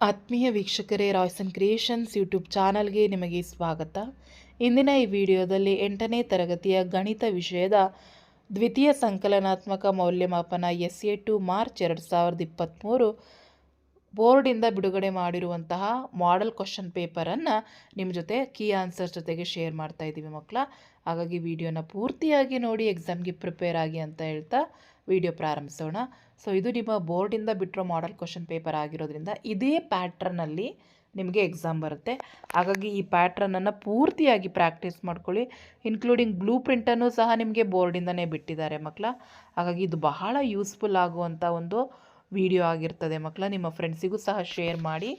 ಆತ್ಮೀಯ ವೀಕ್ಷಕರೇ, Royson creations YouTube ಚಾನಲ್ಗೆ ನಿಮಗೆ ಸ್ವಾಗತ. ಇಂದಿನ ಈ ವಿಡಿಯೋದಲ್ಲಿ 8ನೇ ತರಗತಿಯ ಗಣಿತ ವಿಷಯದ ದ್ವಿತೀಯ ಸಂಕಲನಾತ್ಮಕ ಮೌಲ್ಯಮಾಪನ SA2 ಮಾರ್ಚ್ 2023 ಬೋರ್ಡಿಂದ ಬಿಡುಗಡೆ ಮಾಡಿರುವಂತಹ ಮಾಡೆಲ್ ಕ್ವಶನ್ ಪೇಪರನ್ನು ನಿಮ್ಮ ಜೊತೆ ಕೀ ಆನ್ಸರ್ ಜೊತೆಗೆ ಶೇರ್ ಮಾಡ್ತಾ ಇದ್ದೀವಿ ಮಕ್ಕಳ. ಹಾಗಾಗಿ ವಿಡಿಯೋನ ಪೂರ್ತಿಯಾಗಿ ನೋಡಿ ಎಕ್ಸಾಮ್ಗೆ ಪ್ರಿಪೇರ್ ಆಗಿ ಅಂತ ಹೇಳ್ತಾ ವಿಡಿಯೋ ಪ್ರಾರಂಭಿಸೋಣ. ಸೊ ಇದು ನಿಮ್ಮ ಬೋರ್ಡಿಂದ ಬಿಟ್ಟಿರೋ ಮಾಡೆಲ್ ಕ್ವಶನ್ ಪೇಪರ್ ಆಗಿರೋದ್ರಿಂದ ಇದೇ ಪ್ಯಾಟ್ರನ್ನಲ್ಲಿ ನಿಮಗೆ ಎಕ್ಸಾಮ್ ಬರುತ್ತೆ. ಹಾಗಾಗಿ ಈ ಪ್ಯಾಟ್ರನನ್ನು ಪೂರ್ತಿಯಾಗಿ ಪ್ರಾಕ್ಟೀಸ್ ಮಾಡ್ಕೊಳ್ಳಿ. ಇನ್ಕ್ಲೂಡಿಂಗ್ ಬ್ಲೂ ಪ್ರಿಂಟನ್ನು ಸಹ ನಿಮಗೆ ಬೋರ್ಡಿಂದನೇ ಬಿಟ್ಟಿದ್ದಾರೆ ಮಕ್ಕಳ. ಹಾಗಾಗಿ ಇದು ಬಹಳ ಯೂಸ್ಫುಲ್ ಆಗುವಂಥ ಒಂದು ವಿಡಿಯೋ ಆಗಿರ್ತದೆ ಮಕ್ಕಳ. ನಿಮ್ಮ ಫ್ರೆಂಡ್ಸಿಗೂ ಸಹ ಶೇರ್ ಮಾಡಿ.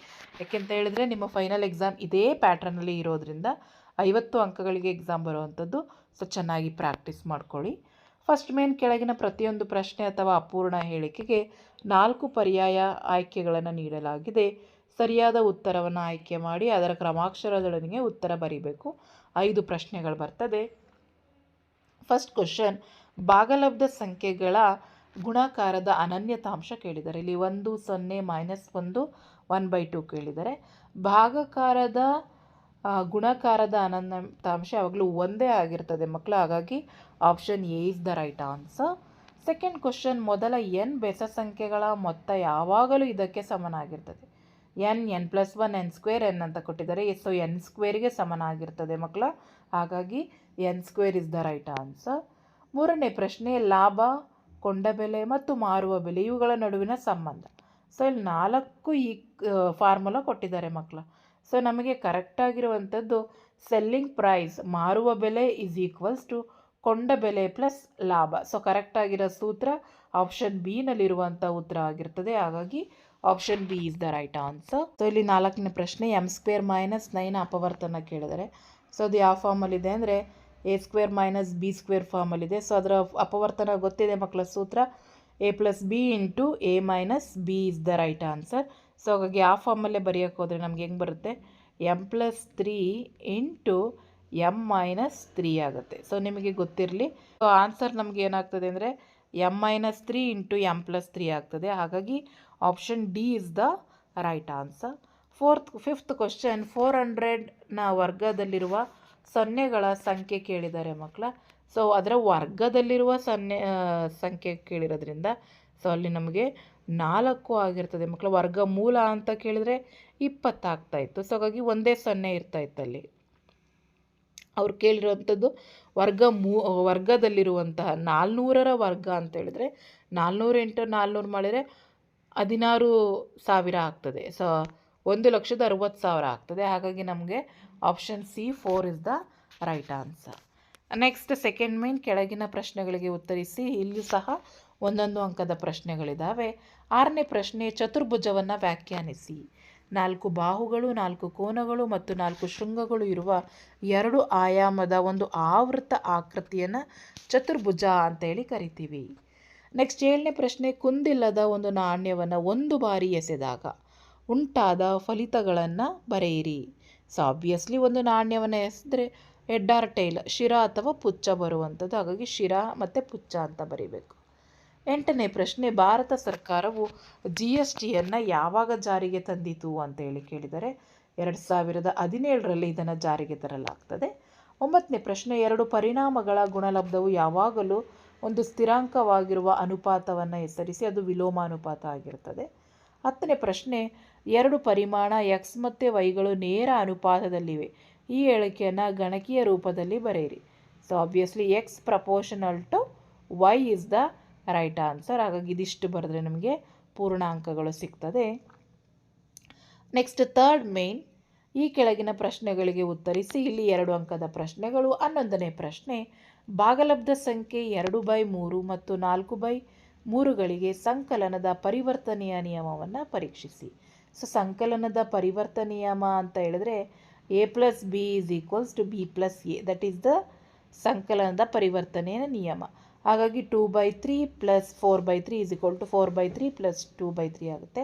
ಯಾಕೆಂತ ಹೇಳಿದ್ರೆ ನಿಮ್ಮ ಫೈನಲ್ ಎಕ್ಸಾಮ್ ಇದೇ ಪ್ಯಾಟ್ರನಲ್ಲಿ ಇರೋದ್ರಿಂದ 50 ಅಂಕಗಳಿಗೆ ಎಕ್ಸಾಮ್ ಬರುವಂಥದ್ದು. ಸೊ ಚೆನ್ನಾಗಿ ಪ್ರಾಕ್ಟೀಸ್ ಮಾಡ್ಕೊಳ್ಳಿ. ಫಸ್ಟ್ ಮೇನ್ ಕೆಳಗಿನ ಪ್ರತಿಯೊಂದು ಪ್ರಶ್ನೆ ಅಥವಾ ಅಪೂರ್ಣ ಹೇಳಿಕೆಗೆ 4 ಪರ್ಯಾಯ ಆಯ್ಕೆಗಳನ್ನು ನೀಡಲಾಗಿದೆ. ಸರಿಯಾದ ಉತ್ತರವನ್ನು ಆಯ್ಕೆ ಮಾಡಿ ಅದರ ಕ್ರಮಾಕ್ಷರದೊಳಗೆ ಉತ್ತರ ಬರೀಬೇಕು. 5 ಪ್ರಶ್ನೆಗಳು ಬರ್ತದೆ. ಫಸ್ಟ್ ಕ್ವಶನ್, ಭಾಗಲಬ್ಧ ಸಂಖ್ಯೆಗಳ ಗುಣಾಕಾರದ ಅನನ್ಯತಾಂಶ ಕೇಳಿದ್ದಾರೆ. ಇಲ್ಲಿ 1, 0, -1, 1/2 ಕೇಳಿದ್ದಾರೆ. ಭಾಗಕಾರದ ಗುಣಾಕಾರದ ಅನನ್ಯತಾಂಶ ಯಾವಾಗಲೂ ಒಂದೇ ಆಗಿರ್ತದೆ ಮಕ್ಕಳ. ಹಾಗಾಗಿ option A is the right answer. Second question, ಮೊದಲ n ಬೆಸ ಸಂಖ್ಯೆಗಳ ಮೊತ್ತ ಯಾವಾಗಲೂ ಇದಕ್ಕೆ ಸಮನಾಗಿರ್ತದೆ. n+1 n² n ಅಂತ ಕೊಟ್ಟಿದ್ದಾರೆ. ಸೊ n² ಸಮನಾಗಿರ್ತದೆ ಮಕ್ಕಳ. ಹಾಗಾಗಿ n² is the right answer. ಮೂರನೇ ಪ್ರಶ್ನೆ, ಲಾಭ, ಕೊಂಡ ಬೆಲೆ ಮತ್ತು ಮಾರುವ ಬೆಲೆ ಇವುಗಳ ನಡುವಿನ ಸಂಬಂಧ. ಸೊ ಇಲ್ಲಿ 4 ಈ ಫಾರ್ಮುಲಾ ಕೊಟ್ಟಿದ್ದಾರೆ ಮಕ್ಕಳ. ಸೊ ನಮಗೆ ಕರೆಕ್ಟಾಗಿರುವಂಥದ್ದು ಸೆಲ್ಲಿಂಗ್ ಪ್ರೈಸ್, ಮಾರುವ ಬೆಲೆ ಈಸ್ ಈಕ್ವಲ್ಸ್ ಟು ಕೊಂಡ ಬೆಲೆ ಪ್ಲಸ್ ಲಾಭ. ಸೊ ಕರೆಕ್ಟಾಗಿರೋ ಸೂತ್ರ ಆಪ್ಷನ್ ಬಿ ನಲ್ಲಿರುವಂಥ ಉತ್ತರ ಆಗಿರ್ತದೆ. ಹಾಗಾಗಿ option B is the right answer. So ಇಲ್ಲಿ 4ನೇ ಪ್ರಶ್ನೆ, m² - 9 ಅಪವರ್ತನ ಕೇಳಿದರೆ. ಸೊ ಅದು ಯಾವ ಫಾರ್ಮಲ್ಲಿದೆ ಅಂದರೆ a² - b² ಫಾರ್ಮಲ್ಲಿದೆ. ಸೊ ಅದರ ಅಪವರ್ತನ ಗೊತ್ತಿದೆ ಮಕ್ಕಳ. ಸೂತ್ರ a+b × a - b is the right answer. So ಹಾಗಾಗಿ ಆ ಫಾರ್ಮಲ್ಲೇ ಬರೆಯೋಕ್ಕೆ ಹೋದರೆ ನಮ್ಗೆ ಹೆಂಗೆ ಬರುತ್ತೆ, m+3 × m-3 ಆಗುತ್ತೆ. ಸೊ ನಿಮಗೆ ಗೊತ್ತಿರಲಿ. ಸೊ ಆನ್ಸರ್ ನಮಗೆ ಏನಾಗ್ತದೆ ಅಂದರೆ m-3 × m+3 ಆಗ್ತದೆ. ಹಾಗಾಗಿ option D is the right answer. Fifth question, 400ನ ವರ್ಗದಲ್ಲಿರುವ ಸೊನ್ನೆಗಳ ಸಂಖ್ಯೆ ಕೇಳಿದ್ದಾರೆ ಮಕ್ಕಳ. ಸೊ ಅದರ ವರ್ಗದಲ್ಲಿರುವ ಸಂಖ್ಯೆ ಕೇಳಿರೋದ್ರಿಂದ ಸೊ ಅಲ್ಲಿ ನಮಗೆ 4 ಆಗಿರ್ತದೆ ಮಕ್ಕಳ. ವರ್ಗಮೂಲ ಅಂತ ಕೇಳಿದರೆ 20 ಆಗ್ತಾಯಿತ್ತು. ಸೊ ಹಾಗಾಗಿ ಒಂದೇ 0 ಇರ್ತಾಯಿತ್ತು ಅಲ್ಲಿ. ಅವ್ರು ಕೇಳಿರುವಂಥದ್ದು ವರ್ಗದಲ್ಲಿರುವಂತಹ 400ರ ವರ್ಗ ಅಂತ ಹೇಳಿದ್ರೆ 400 × 400 ಮಾಡಿದರೆ 16,000 ಆಗ್ತದೆ. ಸೊ 1,60,000 ಆಗ್ತದೆ. ಹಾಗಾಗಿ ನಮಗೆ option C 4 is the right answer. Next second main ಕೆಳಗಿನ ಪ್ರಶ್ನೆಗಳಿಗೆ ಉತ್ತರಿಸಿ. ಇಲ್ಲಿ ಸಹ 1 ಅಂಕದ ಪ್ರಶ್ನೆಗಳಿದ್ದಾವೆ. 6ನೇ ಪ್ರಶ್ನೆ, ಚತುರ್ಭುಜವನ್ನು ವ್ಯಾಖ್ಯಾನಿಸಿ. 4 ಬಾಹುಗಳು, 4 ಕೋನಗಳು ಮತ್ತು 4 ಶೃಂಗಗಳು ಇರುವ 2 ಆಯಾಮದ ಒಂದು ಆವೃತ್ತ ಆಕೃತಿಯನ್ನು ಚತುರ್ಭುಜ ಅಂತೇಳಿ ಕರಿತೀವಿ. ನೆಕ್ಸ್ಟ್ 7ನೇ ಪ್ರಶ್ನೆ, ಕುಂದಿಲ್ಲದ ಒಂದು ನಾಣ್ಯವನ್ನು 1 ಬಾರಿ ಎಸೆದಾಗ ಉಂಟಾದ ಫಲಿತಗಳನ್ನು ಬರೆಯಿರಿ. ಸೊ ಆಬ್ವಿಯಸ್ಲಿ ಒಂದು ನಾಣ್ಯವನ್ನು ಎಸೆದ್ರೆ ಹೆಡ್ ಆರ್ ಟೈಲ್, ಶಿರ ಅಥವಾ ಪುಚ್ಚ ಬರುವಂಥದ್ದು. ಹಾಗಾಗಿ ಶಿರ ಮತ್ತು ಪುಚ್ಚ ಅಂತ ಬರೀಬೇಕು. 8ನೇ ಪ್ರಶ್ನೆ, ಭಾರತ ಸರ್ಕಾರವು GSTಯನ್ನು ಯಾವಾಗ ಜಾರಿಗೆ ತಂದಿತು ಅಂತೇಳಿ ಕೇಳಿದರೆ 2017ರಲ್ಲಿ ಇದನ್ನು ಜಾರಿಗೆ ತರಲಾಗ್ತದೆ. 9ನೇ ಪ್ರಶ್ನೆ, 2 ಪರಿಣಾಮಗಳ ಗುಣಲಬ್ಧವು ಯಾವಾಗಲೂ ಒಂದು ಸ್ಥಿರಾಂಕವಾಗಿರುವ ಅನುಪಾತವನ್ನು ಹೆಸರಿಸಿ. ಅದು ವಿಲೋಮಾನುಪಾತ ಆಗಿರ್ತದೆ. 10ನೇ ಪ್ರಶ್ನೆ, 2 ಪರಿಮಾಣ x ಮತ್ತು yಗಳು ನೇರ ಅನುಪಾತದಲ್ಲಿವೆ. ಈ ಹೇಳಿಕೆಯನ್ನು ಗಣಕೀಯ ರೂಪದಲ್ಲಿ ಬರೆಯಿರಿ. So obviously x proportional to y is the right answer. ಹಾಗಾಗಿ ಇದಿಷ್ಟು ಬರೆದ್ರೆ ನಮಗೆ ಪೂರ್ಣಾಂಕಗಳು ಸಿಗ್ತದೆ. ನೆಕ್ಸ್ಟ್ ಥರ್ಡ್ ಮೇನ್, ಈ ಕೆಳಗಿನ ಪ್ರಶ್ನೆಗಳಿಗೆ ಉತ್ತರಿಸಿ. ಇಲ್ಲಿ 2 ಅಂಕದ ಪ್ರಶ್ನೆಗಳು. 11ನೇ ಪ್ರಶ್ನೆ, ಭಾಗಲಬ್ಧ ಸಂಖ್ಯೆ 2/3 ಮತ್ತು 4/3ಗಳಿಗೆ ಸಂಕಲನದ ಪರಿವರ್ತನೆಯ ನಿಯಮವನ್ನು ಪರೀಕ್ಷಿಸಿ. ಸೊ ಸಂಕಲನದ ಪರಿವರ್ತನೆ ನಿಯಮ ಅಂತ ಹೇಳಿದ್ರೆ a+b = b+a, that is the ಸಂಕಲನದ ಪರಿವರ್ತನೆಯ ನಿಯಮ. ಹಾಗಾಗಿ 2/3 + 4/3 = 4/3 + 2/3 ಆಗುತ್ತೆ.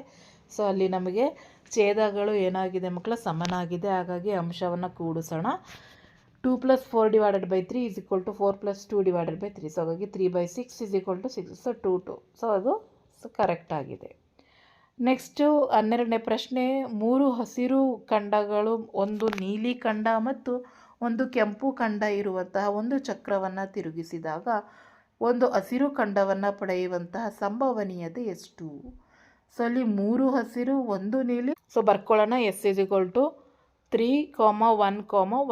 ಸೊ ಅಲ್ಲಿ ನಮಗೆ ಛೇದಗಳು ಏನಾಗಿದೆ ಮಕ್ಕಳ, ಸಮನಾಗಿದೆ. ಹಾಗಾಗಿ ಅಂಶವನ್ನು ಕೂಡಿಸೋಣ. 2 + 4 / 3 = 4 + 2 / 3. ಸೊ ಹಾಗಾಗಿ 3/6 = 6. ಸೊ 2. ಸೊ ಅದು ಕರೆಕ್ಟ್ ಆಗಿದೆ. ನೆಕ್ಸ್ಟು 12ನೇ ಪ್ರಶ್ನೆ, 3 ಹಸಿರು ಖಂಡಗಳು, ಒಂದು ನೀಲಿ ಖಂಡ ಮತ್ತು ಒಂದು ಕೆಂಪು ಖಂಡ ಇರುವಂತಹ ಒಂದು ಚಕ್ರವನ್ನು ತಿರುಗಿಸಿದಾಗ ಒಂದು ಹಸಿರು ಖಂಡವನ್ನು ಪಡೆಯುವಂತಹ ಸಂಭವನೀಯತೆ ಎಷ್ಟು? ಸೊ ಅಲ್ಲಿ 3 ಹಸಿರು, ಒಂದು ನೀಲಿ. ಸೊ ಬರ್ಕೊಳ್ಳೋಣ, ಎಸ್ ಇಸ್ ಈಕ್ವಲ್ ಟು 3, 1,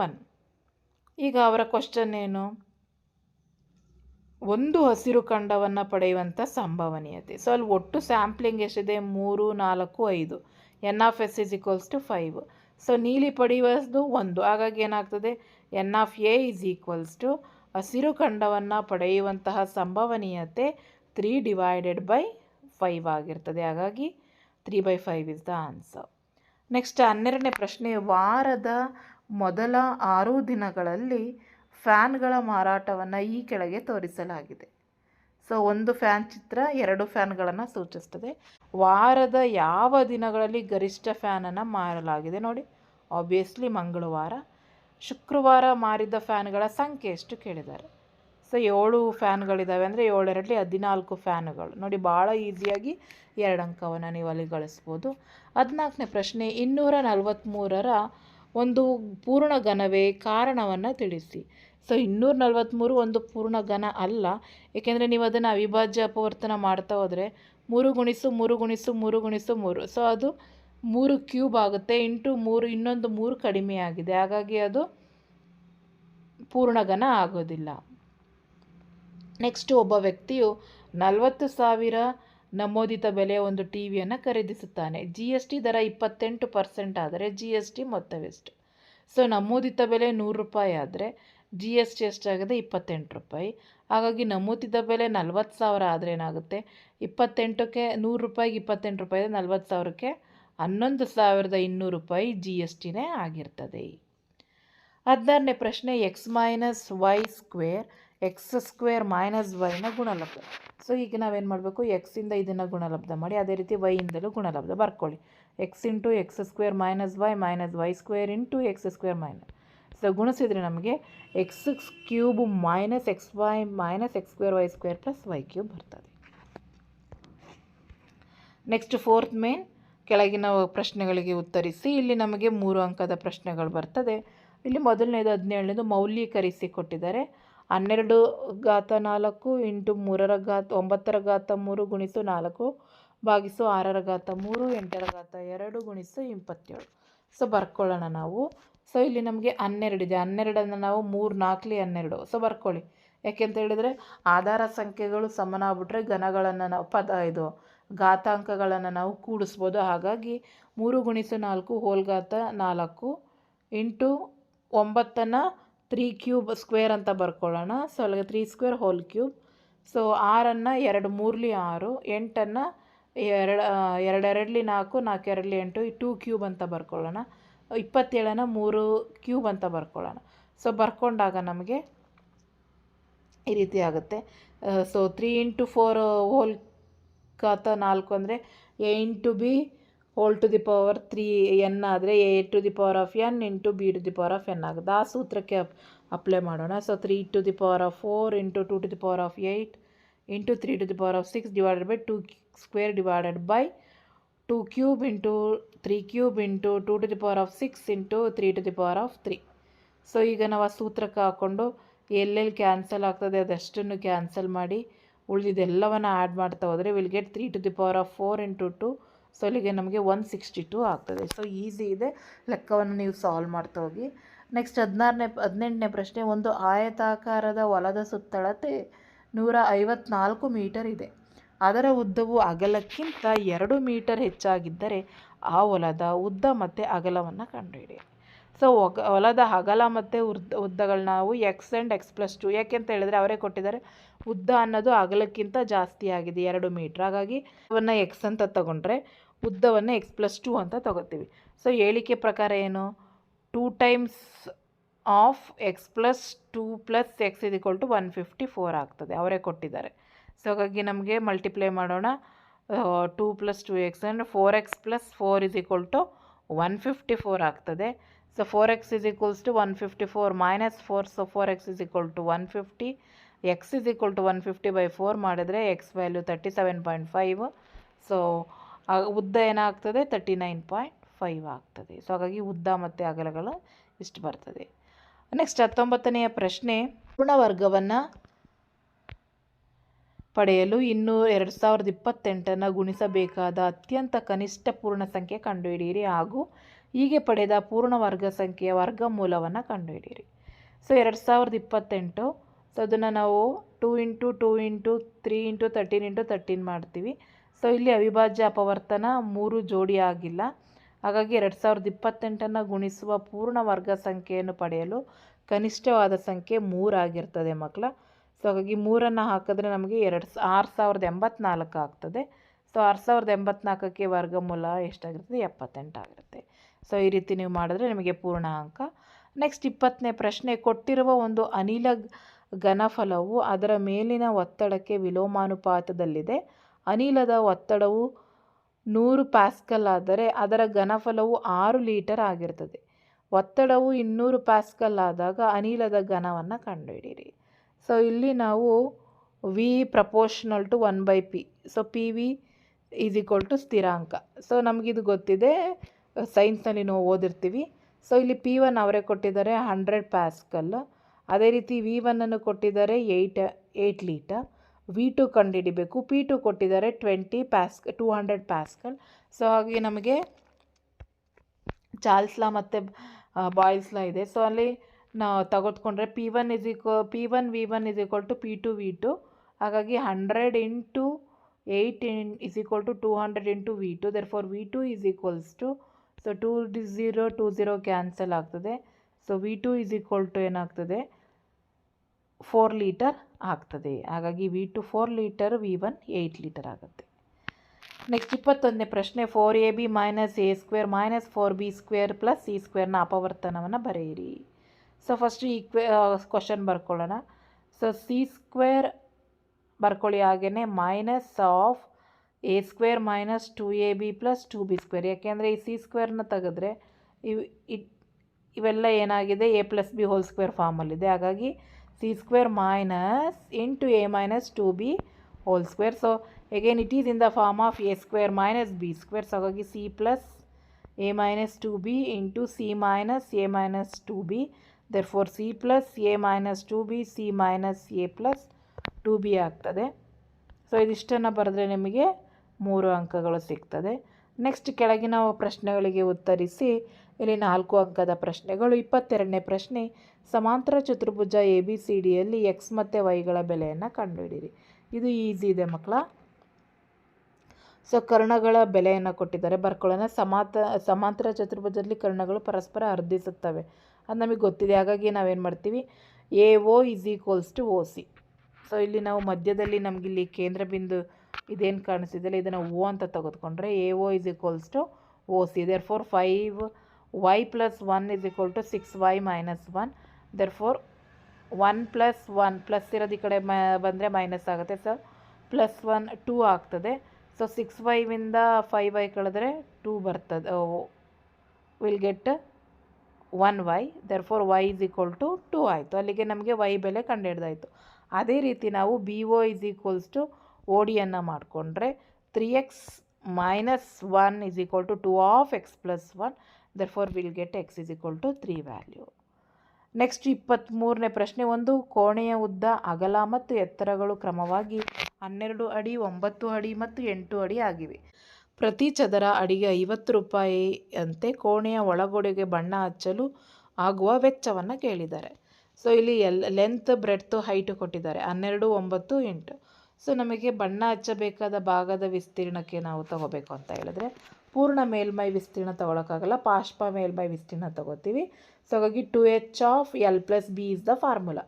1. ಈಗ ಅವರ ಕ್ವಶನ್ ಏನು? ಒಂದು ಹಸಿರು ಖಂಡವನ್ನು ಪಡೆಯುವಂಥ ಸಂಭವನೀಯತೆ. ಸೊ ಅಲ್ಲಿ ಒಟ್ಟು ಸ್ಯಾಂಪ್ಲಿಂಗ್ ಎಷ್ಟಿದೆ? 3, 4, 5. N of s is equals to 5. So ನೀಲಿ ಪಡೆಯುವುದು 1. ಹಾಗಾಗಿ ಏನಾಗ್ತದೆ? N of a is equals to ಹಸಿರು ಖಂಡವನ್ನು ಪಡೆಯುವಂತಹ ಸಂಭವನೀಯತೆ 3/5 ಆಗಿರ್ತದೆ. ಹಾಗಾಗಿ 3/5 ಇಸ್ ದ ಆನ್ಸರ್. ನೆಕ್ಸ್ಟ್ 12ನೇ ಪ್ರಶ್ನೆ, ವಾರದ ಮೊದಲ 6 ದಿನಗಳಲ್ಲಿ ಫ್ಯಾನ್ಗಳ ಮಾರಾಟವನ್ನು ಈ ಕೆಳಗೆ ತೋರಿಸಲಾಗಿದೆ. ಸೊ ಒಂದು ಫ್ಯಾನ್ ಚಿತ್ರ 2 ಫ್ಯಾನ್ಗಳನ್ನು ಸೂಚಿಸ್ತದೆ. ವಾರದ ಯಾವ ದಿನಗಳಲ್ಲಿ ಗರಿಷ್ಠ ಫ್ಯಾನನ್ನು ಮಾರಲಾಗಿದೆ? ನೋಡಿ, ಆಬ್ವಿಯಸ್ಲಿ ಮಂಗಳವಾರ. ಶುಕ್ರವಾರ ಮಾರಿದ ಫ್ಯಾನ್ಗಳ ಸಂಖ್ಯೆ ಎಷ್ಟು ಕೇಳಿದ್ದಾರೆ. ಸೊ 7 ಫ್ಯಾನ್ಗಳಿದ್ದಾವೆ ಅಂದರೆ 7 14 ಫ್ಯಾನುಗಳು. ನೋಡಿ, ಭಾಳ ಈಸಿಯಾಗಿ 2 ಅಂಕವನ್ನು ನೀವು ಅಲ್ಲಿ ಗಳಿಸ್ಬೋದು. 14ನೇ ಪ್ರಶ್ನೆ, 243ರ ಒಂದು ಪೂರ್ಣ ಘನವೇ? ಕಾರಣವನ್ನು ತಿಳಿಸಿ. ಸೊ 243 ಒಂದು ಪೂರ್ಣ ಘನ ಅಲ್ಲ, ಏಕೆಂದರೆ ನೀವು ಅದನ್ನು ಅವಿಭಾಜ್ಯ ಅಪವರ್ತನ ಮಾಡ್ತಾ ಹೋದರೆ 3 × 3 × 3 × 3. ಸೊ ಅದು 3 ಕ್ಯೂಬ್ ಆಗುತ್ತೆ. ಇಂಟು 3, ಇನ್ನೊಂದು 3 ಕಡಿಮೆ ಆಗಿದೆ, ಹಾಗಾಗಿ ಅದು ಪೂರ್ಣ ಘನ ಆಗೋದಿಲ್ಲ. ನೆಕ್ಸ್ಟು, ಒಬ್ಬ ವ್ಯಕ್ತಿಯು 40,000 ನಮೂದಿತ ಬೆಲೆಯ ಒಂದು ಟಿ ವಿಯನ್ನು ಖರೀದಿಸುತ್ತಾನೆ. ಜಿ ಎಸ್ ಟಿ ದರ 28% ಆದರೆ ಜಿ ಎಸ್ ಟಿ ಮೊತ್ತವೆಷ್ಟು? ಸೊ ನಮೂದಿತ ಬೆಲೆ 100 ರೂಪಾಯಿ ಆದರೆ ಜಿ ಎಸ್ ಟಿ ಎಷ್ಟಾಗಿದೆ? 28 ರೂಪಾಯಿ. ಹಾಗಾಗಿ ನಮೂದಿತ ಬೆಲೆ 40,000 ಆದರೆ ಏನಾಗುತ್ತೆ? 28ಕ್ಕೆ 100 ರೂಪಾಯಿಗೆ 28 ರೂಪಾಯಿ, 40,000ಕ್ಕೆ 11,200 ರೂಪಾಯಿ ಜಿ ಎಸ್ ಟಿನೇ ಆಗಿರ್ತದೆ. 16ನೇ ಪ್ರಶ್ನೆ, x minus y square x square minus ವೈನ ಗುಣಲಬ್ಧ. ಸೊ ಈಗ ನಾವೇನು ಮಾಡಬೇಕು? ಎಕ್ಸಿಂದ ಇದನ್ನು ಗುಣಲಬ್ಧ ಮಾಡಿ, ಅದೇ ರೀತಿ ವೈಯಿಂದಲೂ ಗುಣಲಬ್ಧ ಬರ್ಕೊಳ್ಳಿ. X into x square minus y square into x square minus. So ಗುಣಿಸಿದರೆ ನಮಗೆ x cube minus x y minus x square y square plus y cube ಬರ್ತದೆ. ನೆಕ್ಸ್ಟ್ 4th ಮೇನ್, ಕೆಳಗಿನ ಪ್ರಶ್ನೆಗಳಿಗೆ ಉತ್ತರಿಸಿ. ಇಲ್ಲಿ ನಮಗೆ 3 ಅಂಕದ ಪ್ರಶ್ನೆಗಳು ಬರ್ತದೆ. ಇಲ್ಲಿ ಮೊದಲನೇದು 17ನೇದು ಮೌಲ್ಯೀಕರಿಸಿ ಕೊಟ್ಟಿದ್ದಾರೆ. 12⁴ ಇಂಟು 9⁻³ ಗುಣಿಸು 4 ಭಾಗಿಸು 6⁻³ 8⁻² ಗುಣಿಸು 27. ಸೊ ಬರ್ಕೊಳ್ಳೋಣ ನಾವು. ಸೊ ಇಲ್ಲಿ ನಮಗೆ 12 ಇದೆ. 12ಅನ್ನು ನಾವು 3 4 12. ಸೊ ಬರ್ಕೊಳ್ಳಿ. ಯಾಕೆಂತ ಹೇಳಿದರೆ ಆಧಾರ ಸಂಖ್ಯೆಗಳು ಸಮನಾಗ್ಬಿಟ್ರೆ ಘನಗಳನ್ನು ನಾವು ಘಾತಾಂಕಗಳನ್ನು ನಾವು ಕೂಡಿಸ್ಬೋದು. ಹಾಗಾಗಿ 3 × 4 ಹೋಲ್ ಘಾತ 4 ಇಂಟು 9ನ್ನು 3 ಕ್ಯೂಬ್ ಸ್ಕ್ವೇರ್ ಅಂತ ಬರ್ಕೊಳ್ಳೋಣ. ಸೊ ಅಲ್ಲಿಗೆ 3 ಸ್ಕ್ವೇರ್ ಹೋಲ್ ಕ್ಯೂಬ್. ಸೊ 6ಅನ್ನು 2 3 6, 8ಅನ್ನು 2 2 4, 4 2 8, 2 ಕ್ಯೂಬ್ ಅಂತ ಬರ್ಕೊಳ್ಳೋಣ. 27ಅನ್ನು 3 ಕ್ಯೂಬ್ ಅಂತ ಬರ್ಕೊಳ್ಳೋಣ. ಸೊ ಬರ್ಕೊಂಡಾಗ ನಮಗೆ ಈ ರೀತಿ ಆಗುತ್ತೆ. ಸೊ 3 × 4 ಹೋಲ್ ಘಾತ 4 ಅಂದರೆ a into b whole to the power 3 n ಆದರೆ a to the power of n into b to the power of n ಆಗುತ್ತೆ. ಆ ಸೂತ್ರಕ್ಕೆ ಅಪ್ಲೈ ಮಾಡೋಣ. So 3 × 4 into 2 × 8 into 3 × 6 divided by 2 square divided by 2 cube into 3 cube into 2 × 6 into 3 × 3. So ಈಗ ನಾವು ಆ ಸೂತ್ರಕ್ಕೆ ಹಾಕ್ಕೊಂಡು ಎಲ್ಲೆಲ್ಲಿ ಕ್ಯಾನ್ಸಲ್ ಆಗ್ತದೆ ಅದಷ್ಟನ್ನು ಕ್ಯಾನ್ಸಲ್ ಮಾಡಿ ಉಳಿದಿದ್ದೆಲ್ಲವನ್ನು ಆ್ಯಡ್ ಮಾಡ್ತಾ ಹೋದರೆ ವಿಲ್ ಗೆಟ್ 3 × 4 ಇಂಟು 2. ಸೊ ಇಲ್ಲಿಗೆ ನಮಗೆ 162 ಆಗ್ತದೆ. ಸೊ ಈಸಿ ಇದೆ, ಲೆಕ್ಕವನ್ನು ನೀವು ಸಾಲ್ವ್ ಮಾಡ್ತಾ ಹೋಗಿ. ನೆಕ್ಸ್ಟ್ 18ನೇ ಪ್ರಶ್ನೆ, ಒಂದು ಆಯತಾಕಾರದ ಹೊಲದ ಸುತ್ತಳತೆ 154 ಮೀಟರ್ ಇದೆ. ಅದರ ಉದ್ದವು ಅಗಲಕ್ಕಿಂತ 2 ಮೀಟರ್ ಹೆಚ್ಚಾಗಿದ್ದರೆ ಆ ಹೊಲದ ಉದ್ದ ಮತ್ತು ಅಗಲವನ್ನು ಕಂಡುಹಿಡಿಯಿರಿ. ಸೊ ಹೊಲದ ಅಗಲ ಮತ್ತು ಉದ್ದಗಳನ್ನ ನಾವು ಎಕ್ಸ್ ಆ್ಯಂಡ್ x+2, ಯಾಕೆಂತ ಹೇಳಿದರೆ ಅವರೇ ಕೊಟ್ಟಿದ್ದಾರೆ ಉದ್ದ ಅನ್ನೋದು ಅಗಲಕ್ಕಿಂತ ಜಾಸ್ತಿ ಆಗಿದೆ 2 ಮೀಟ್ರ್. ಹಾಗಾಗಿ ಅವನ್ನ ಎಕ್ಸ್ ಅಂತ ತಗೊಂಡ್ರೆ ಉದ್ದವನ್ನು x+2 ಅಂತ ತಗೋತೀವಿ. ಸೊ ಹೇಳಿಕೆ ಪ್ರಕಾರ ಏನು? 2 ಟೈಮ್ಸ್ ಆಫ್ x+2 + x = 154 ಆಗ್ತದೆ, ಅವರೇ ಕೊಟ್ಟಿದ್ದಾರೆ. ಸೊ ಹಾಗಾಗಿ ನಮಗೆ ಮಲ್ಟಿಪ್ಲೈ ಮಾಡೋಣ. 2 + 2x ಅಂದರೆ 4x + 4 = 154 ಆಗ್ತದೆ. So 4x = 154 - 4, so 4x = 150. x = 150/4 ಮಾಡಿದರೆ x ವ್ಯಾಲ್ಯೂ 37.5. ಸೊ ಉದ್ದ ಏನಾಗ್ತದೆ 39.5 ಆಗ್ತದೆ. ಸೊ ಹಾಗಾಗಿ ಉದ್ದ ಮತ್ತು ಅಗಲಗಳು ಇಷ್ಟು ಬರ್ತದೆ. ನೆಕ್ಸ್ಟ್ 19ನೆಯ ಪ್ರಶ್ನೆ, ಪೂರ್ಣವರ್ಗವನ್ನು ಪಡೆಯಲು 2028 ಗುಣಿಸಬೇಕಾದ ಅತ್ಯಂತ ಕನಿಷ್ಠ ಪೂರ್ಣ ಸಂಖ್ಯೆ ಕಂಡುಹಿಡಿಯಿರಿ ಹಾಗೂ ಹೀಗೆ ಪಡೆದ ಪೂರ್ಣವರ್ಗ ಸಂಖ್ಯೆಯ ವರ್ಗಮೂಲವನ್ನು ಕಂಡುಹಿಡಿಯಿರಿ. ಸೊ 2028, ಸೊ ಅದನ್ನು ನಾವು 2 × 2 × 3 × 13 × 13 ಮಾಡ್ತೀವಿ. ಸೊ ಇಲ್ಲಿ ಅವಿಭಾಜ್ಯ ಅಪವರ್ತನ 3 ಜೋಡಿ ಆಗಿಲ್ಲ. ಹಾಗಾಗಿ 2028 ಗುಣಿಸುವ ಪೂರ್ಣ ವರ್ಗ ಸಂಖ್ಯೆಯನ್ನು ಪಡೆಯಲು ಕನಿಷ್ಠವಾದ ಸಂಖ್ಯೆ 3 ಆಗಿರ್ತದೆ ಮಕ್ಕಳ. ಸೊ ಹಾಗಾಗಿ 3 ಹಾಕಿದ್ರೆ ನಮಗೆ 6084 ಆಗ್ತದೆ. ಸೊ 6084ಕ್ಕೆ ವರ್ಗಮೂಲ ಎಷ್ಟಾಗಿರ್ತದೆ? 78 ಆಗಿರುತ್ತೆ. ಸೊ ಈ ರೀತಿ ನೀವು ಮಾಡಿದ್ರೆ ನಿಮಗೆ ಪೂರ್ಣ ಅಂಕ. ನೆಕ್ಸ್ಟ್ 20ನೇ ಪ್ರಶ್ನೆ, ಕೊಟ್ಟಿರುವ ಒಂದು ಅನಿಲ ಘನಫಲವು ಅದರ ಮೇಲಿನ ಒತ್ತಡಕ್ಕೆ ವಿಲೋಮಾನುಪಾತದಲ್ಲಿದೆ. ಅನಿಲದ ಒತ್ತಡವು 100 ಪ್ಯಾಸ್ಕಲ್ ಆದರೆ ಅದರ ಘನಫಲವು 6 ಲೀಟರ್ ಆಗಿರ್ತದೆ. ಒತ್ತಡವು 200 ಪ್ಯಾಸ್ಕಲ್ ಆದಾಗ ಅನಿಲದ ಘನವನ್ನು ಕಂಡುಹಿಡಿಯಿರಿ. ಸೊ ಇಲ್ಲಿ ನಾವು v proportional to 1/p. So p v is equal to ಸ್ಥಿರಾಂಕ. ಸೊ ನಮಗಿದು ಗೊತ್ತಿದೆ, ಸೈನ್ಸ್ನಲ್ಲಿ ನಾವು ಓದಿರ್ತೀವಿ. ಸೊ ಇಲ್ಲಿ P1 ಅವರೇ ಕೊಟ್ಟಿದ್ದಾರೆ 100 ಪ್ಯಾಸ್ಕಲ್. ಅದೇ ರೀತಿ V1 ಕೊಟ್ಟಿದ್ದಾರೆ 8 ಲೀಟರ್. V2 ಕಂಡುಹಿಡಿಬೇಕು. P2 ಕೊಟ್ಟಿದ್ದಾರೆ 200 ಪ್ಯಾಸ್ಕಲ್. ಸೊ ಹಾಗೆ ನಮಗೆ ಚಾರ್ಲ್ಸ್ ಲಾ ಮತ್ತು ಬಾಯ್ಲ್ಸ್ ಲಾ ಇದೆ. ಸೊ ಅಲ್ಲಿ ನಾವು ತೆಗೆದುಕೊಂಡ್ರೆ P1 V1 is equal to P2 V2. ಹಾಗಾಗಿ 100 × 8 is equal to 200 × V2. Therefore V2 is equals to, so 2 0 cancel ಆಗ್ತದೆ. So V2 is equal to ಏನಾಗ್ತದೆ? 4 ಲೀಟರ್ ಆಗ್ತದೆ. ಹಾಗಾಗಿ V2 4 ಲೀಟರ್, V1 8 ಲೀಟರ್ ಆಗುತ್ತೆ. ನೆಕ್ಸ್ಟ್ 21ನೇ ಪ್ರಶ್ನೆ, 4ab - a² - 4b² + c² ಅಪವರ್ತನವನ್ನು ಬರೆಯಿರಿ. ಸೊ ಫಸ್ಟ್ ಕ್ವಶನ್ ಬರ್ಕೊಳ್ಳೋಣ. ಸೊ c² ಬರ್ಕೊಳ್ಳಿ, ಹಾಗೆಯೇ minus of a² - 2ab + 2b². ಯಾಕೆಂದರೆ ಈ c² ತೆಗೆದ್ರೆ ಇವೆಲ್ಲ ಏನಾಗಿದೆ? a+b² ಫಾರ್ಮಲ್ಲಿದೆ. ಹಾಗಾಗಿ c² minus into a - 2b². So again it is in the form of a² - b². So ಹಾಗಾಗಿ c + a - 2b into c - a - 2b. Therefore c + a - 2b, c - a + 2b ಆಗ್ತದೆ. So ಇದಿಷ್ಟನ್ನು ಬರೆದ್ರೆ ನಿಮಗೆ 3 ಅಂಕಗಳು ಸಿಗ್ತದೆ. Next ಕೆಳಗಿನ ಪ್ರಶ್ನೆಗಳಿಗೆ ಉತ್ತರಿಸಿ. ಇಲ್ಲಿ 4 ಅಂಕದ ಪ್ರಶ್ನೆಗಳು. 22ನೇ ಪ್ರಶ್ನೆ, ಸಮಾಂತರ ಚತುರ್ಭುಜ ABCDಯಲ್ಲಿ x ಮತ್ತು yಗಳ ಬೆಲೆಯನ್ನು ಕಂಡುಹಿಡಿಯಿರಿ. ಇದು ಈಸಿ ಇದೆ ಮಕ್ಕಳ. ಸೊ ಕರ್ಣಗಳ ಬೆಲೆಯನ್ನು ಕೊಟ್ಟಿದ್ದಾರೆ, ಬರ್ಕೊಳ್ಳೋಣ. ಸಮಾಂತರ ಚತುರ್ಭುಜದಲ್ಲಿ ಕರ್ಣಗಳು ಪರಸ್ಪರ ಅರ್ಧಿಸುತ್ತವೆ, ಅದು ನಮಗೆ ಗೊತ್ತಿದೆ. ಹಾಗಾಗಿ ನಾವೇನು ಮಾಡ್ತೀವಿ? AO is equals to OC. So ಇಲ್ಲಿ ನಾವು ಮಧ್ಯದಲ್ಲಿ ನಮಗಿಲ್ಲಿ ಕೇಂದ್ರ ಬಿಂದು ಇದೇನು ಕಾಣಿಸ್ತಿದೆಯಲ್ಲ, ಇದನ್ನು O ಅಂತ ತೆಗೆದುಕೊಂಡ್ರೆ AO is equals to OC. Therefore 5y + 1 is equal to 6y - 1. Therefore 1 + 1 plus ಇರೋದು ಈ ಕಡೆ ಬಂದರೆ ಮೈನಸ್ ಆಗುತ್ತೆ. ಸೊ +1 2 ಆಗ್ತದೆ. ಸೊ 6y ಇಂದ 5y ಕಳೆದ್ರೆ 2 ಬರ್ತದೆ, will get 1y. Therefore y is equal to 2 ಆಯಿತು. ಅಲ್ಲಿಗೆ ನಮಗೆ y ಬೆಲೆ ಕಂಡುಹಿಡ್ದಾಯಿತು. ಅದೇ ರೀತಿ ನಾವು BO ಈಸ್ ಈಕ್ವಲ್ಸ್ ಟು ODಯನ್ನು ಮಾಡಿಕೊಂಡ್ರೆ 3x - 1 is equal to 2 of x + 1. Therefore will get x is equal to 3 value. Next 23ನೇ ಪ್ರಶ್ನೆ, ಒಂದು ಕೋಣೆಯ ಉದ್ದ, ಅಗಲ ಮತ್ತು ಎತ್ತರಗಳು ಕ್ರಮವಾಗಿ 12 ಅಡಿ, 9 ಅಡಿ ಮತ್ತು 8 ಅಡಿ ಆಗಿವೆ. ಪ್ರತಿ ಚದರ ಅಡಿಗೆ 50 ರೂಪಾಯಿಯಂತೆ ಕೋಣೆಯ ಒಳಗೋಡೆಗೆ ಬಣ್ಣ ಹಚ್ಚಲು ಆಗುವ ವೆಚ್ಚವನ್ನು ಕೇಳಿದ್ದಾರೆ. ಸೊ ಇಲ್ಲಿ ಲೆಂತ್, ಬ್ರೆಡ್ತ್, ಹೈಟು ಕೊಟ್ಟಿದ್ದಾರೆ 12, 9, 8. ಸೊ ನಮಗೆ ಬಣ್ಣ ಹಚ್ಚಬೇಕಾದ ಭಾಗದ ವಿಸ್ತೀರ್ಣಕ್ಕೆ ನಾವು ತಗೋಬೇಕು ಅಂತ ಹೇಳಿದ್ರೆ ಪೂರ್ಣ ಮೇಲ್ಮೈ ವಿಸ್ತೀರ್ಣ ತಗೊಳಕ್ಕಾಗಲ್ಲ, ಪಾರ್ಶ್ವ ಮೇಲ್ಮೈ ವಿಸ್ತೀರ್ಣ ತಗೋತೀವಿ. ಸೊ ಹಾಗಾಗಿ 2h of l + b is the formula.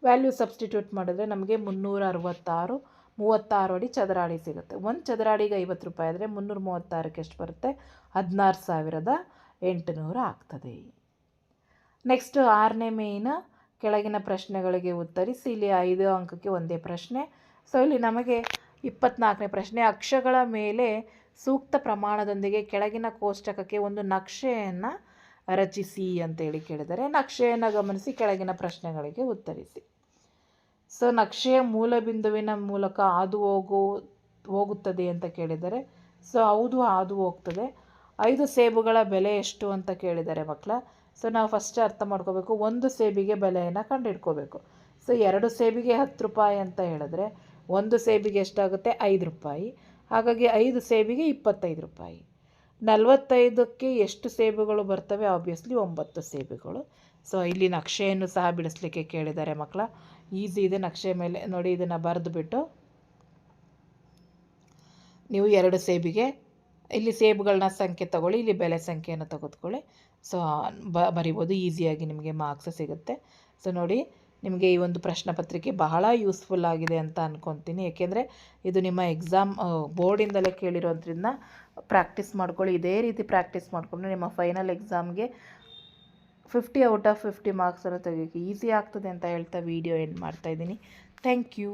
Value substitute ಮಾಡಿದ್ರೆ ನಮಗೆ 366 ಅಡಿ ಚದರ ಅಡಿ ಸಿಗುತ್ತೆ. ಒಂದು ಚದರ ಅಡಿಗೆ 50 ರೂಪಾಯಿ ಆದರೆ 336ಕ್ಕೆ ಎಷ್ಟು ಬರುತ್ತೆ? 16,800 ಆಗ್ತದೆ. ನೆಕ್ಸ್ಟ್ 6ನೇ ಮೇಯ್ನ ಕೆಳಗಿನ ಪ್ರಶ್ನೆಗಳಿಗೆ ಉತ್ತರಿಸಿ. ಇಲ್ಲಿ 5 ಅಂಕಕ್ಕೆ ಒಂದೇ ಪ್ರಶ್ನೆ. ಸೊ ಇಲ್ಲಿ ನಮಗೆ 24ನೇ ಪ್ರಶ್ನೆ, ಅಕ್ಷಗಳ ಮೇಲೆ ಸೂಕ್ತ ಪ್ರಮಾಣದೊಂದಿಗೆ ಕೆಳಗಿನ ಕೋಷ್ಟಕಕ್ಕೆ ಒಂದು ನಕ್ಷೆಯನ್ನು ರಚಿಸಿ ಅಂತೇಳಿ ಕೇಳಿದರೆ ನಕ್ಷೆಯನ್ನು ಗಮನಿಸಿ ಕೆಳಗಿನ ಪ್ರಶ್ನೆಗಳಿಗೆ ಉತ್ತರಿಸಿ. ಸೊ ನಕ್ಷೆಯ ಮೂಲ ಬಿಂದುವಿನ ಮೂಲಕ ಹಾದು ಹೋಗುತ್ತದೆ ಅಂತ ಕೇಳಿದರೆ ಸೊ ಅದು ಹೋಗ್ತದೆ. 5 ಸೇಬುಗಳ ಬೆಲೆ ಎಷ್ಟು ಅಂತ ಕೇಳಿದ್ದಾರೆ ಮಕ್ಕಳ. ಸೊ ನಾವು ಫಸ್ಟ್ ಅರ್ಥ ಮಾಡ್ಕೋಬೇಕು, ಒಂದು ಸೇಬಿಗೆ ಬೆಲೆಯನ್ನು ಕಂಡುಹಿಡ್ಕೋಬೇಕು. ಸೊ 2 ಸೇಬಿಗೆ 10 ರೂಪಾಯಿ ಅಂತ ಹೇಳಿದ್ರೆ ಒಂದು ಸೇಬಿಗೆ ಎಷ್ಟಾಗುತ್ತೆ? 5 ರೂಪಾಯಿ. ಹಾಗಾಗಿ 5 ಸೇಬಿಗೆ 25 ರೂಪಾಯಿ. 45ಕ್ಕೆ ಎಷ್ಟು ಸೇಬುಗಳು ಬರ್ತವೆ? ಆಬ್ವಿಯಸ್ಲಿ 9 ಸೇಬುಗಳು. ಸೊ ಇಲ್ಲಿ ನಕ್ಷೆಯನ್ನು ಸಹ ಬಿಡಿಸ್ಲಿಕ್ಕೆ ಕೇಳಿದ್ದಾರೆ ಮಕ್ಕಳ. ಈಸಿ ಇದೆ. ನಕ್ಷೆ ಮೇಲೆ ನೋಡಿ, ಇದನ್ನು ಬರೆದುಬಿಟ್ಟು ನೀವು 2 ಸೇಬಿಗೆ ಇಲ್ಲಿ ಸೇಬುಗಳನ್ನ ಸಂಖ್ಯೆ ತಗೊಳ್ಳಿ, ಇಲ್ಲಿ ಬೆಲೆ ಸಂಖ್ಯೆಯನ್ನು ತೆಗೆದುಕೊಳ್ಳಿ. ಸೊ ಬರಿಬೋದು, ಈಸಿಯಾಗಿ ನಿಮಗೆ ಮಾರ್ಕ್ಸ್ ಸಿಗುತ್ತೆ. ಸೊ ನೋಡಿ, ನಿಮಗೆ ಈ ಒಂದು ಪ್ರಶ್ನೆ ಪತ್ರಿಕೆ ಬಹಳ ಯೂಸ್ಫುಲ್ ಆಗಿದೆ ಅಂತ ಅಂದ್ಕೊತೀನಿ. ಏಕೆಂದರೆ ಇದು ನಿಮ್ಮ ಎಕ್ಸಾಮ್ ಬೋರ್ಡಿಂದಲೇ ಕೇಳಿರೋದ್ರಿಂದ ಪ್ರಾಕ್ಟೀಸ್ ಮಾಡ್ಕೊಳ್ಳಿ. ಇದೇ ರೀತಿ ಪ್ರಾಕ್ಟೀಸ್ ಮಾಡಿಕೊಂಡ್ರೆ ನಿಮ್ಮ ಫೈನಲ್ ಎಕ್ಸಾಮ್ಗೆ 50 ಔಟ್ ಆಫ್ 50 ಮಾರ್ಕ್ಸನ್ನು ತೆಗಿಯೋಕ್ಕೆ ಈಸಿ ಆಗ್ತದೆ ಅಂತ ಹೇಳ್ತಾ ವಿಡಿಯೋ ಎಂಡ್ ಮಾಡ್ತಾಯಿದ್ದೀನಿ. Thank you.